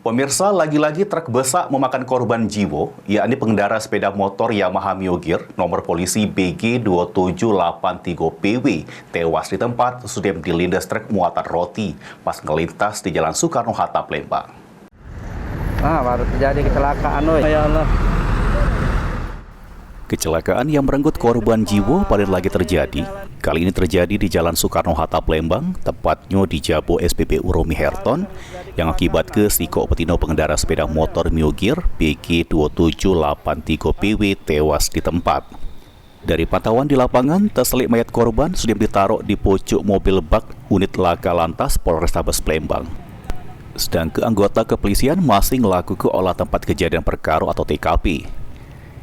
Pemirsa, lagi-lagi truk besar memakan korban jiwa, yakni pengendara sepeda motor Yamaha Mio Gear nomor polisi BG2783PW tewas di tempat sesudah dilindas truk muatan roti pas melintas di Jalan Soekarno-Hatta, Palembang. Baru terjadi kecelakaan, ya Allah. Kecelakaan yang merenggut korban jiwa pada lagi terjadi. Kali ini terjadi di Jalan Soekarno-Hatta, Palembang, tepatnya di Jabo SPBU Romi Herton, yang akibat ke siko petino pengendara sepeda motor Mio Gear BG2783PW tewas di tempat. Dari pantauan di lapangan, terselik mayat korban sudah ditaruh di pojok mobil bak unit laka lantas Polrestabes Palembang. Sedangkan anggota kepolisian masih melakukan olah tempat kejadian perkara atau TKP.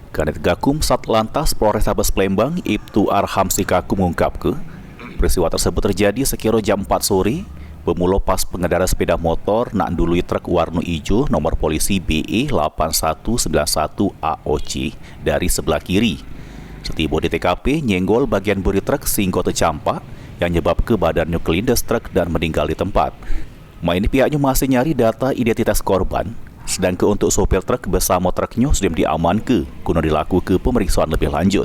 Kanit Gakum Satlantas Polrestabes Palembang Ibtu Arham Sikaku mengungkapkan peristiwa tersebut terjadi sekira jam 4 sore bermula pas pengendara sepeda motor nak ndului truk warna hijau nomor polisi BE8191 AOC dari sebelah kiri. Setiba di TKP nyenggol bagian bodi truk sehingga tercampak yang menyebabkan badannya kelindas truk dan meninggal di tempat. Ini pihaknya masih nyari data identitas korban. Sedangkan untuk sopir truk bersama truknya sudah diamankan guna dilakukan pemeriksaan lebih lanjut.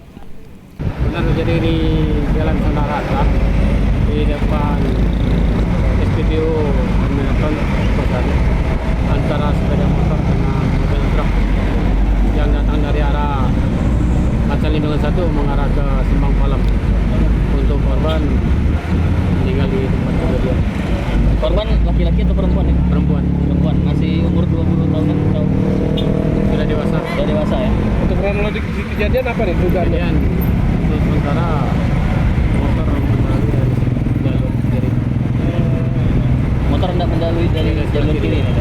Benar terjadi di Jalan Soekarno-Hatta di depan SPBU Hamilton antara sepeda motor dengan mobil truk yang datang dari arah Macan Lindungan 1 mengarah ke Simbang Palem. Untuk korban meninggal di tempat kejadian. Korban laki-laki atau perempuan ya? Perempuan masih umur 20 tahunan atau sudah dewasa. sudah dewasa ya? Untuk kronologi kejadian apa nih dugaannya? Untuk sementara motor mengalami dari jalur kiri. Motor tidak mendalui dari jalur kiri ini,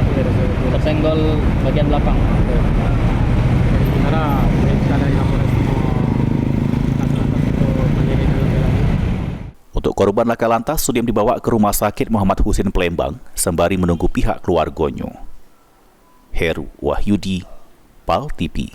tersenggol bagian belakang. Sementara periksa dari Kapolres untuk penyelidikan. Untuk korban laka lantas sudah dibawa ke Rumah Sakit Muhammad Husin Palembang sembari menunggu pihak keluarganya. Heru Wahyudi, PAL TV.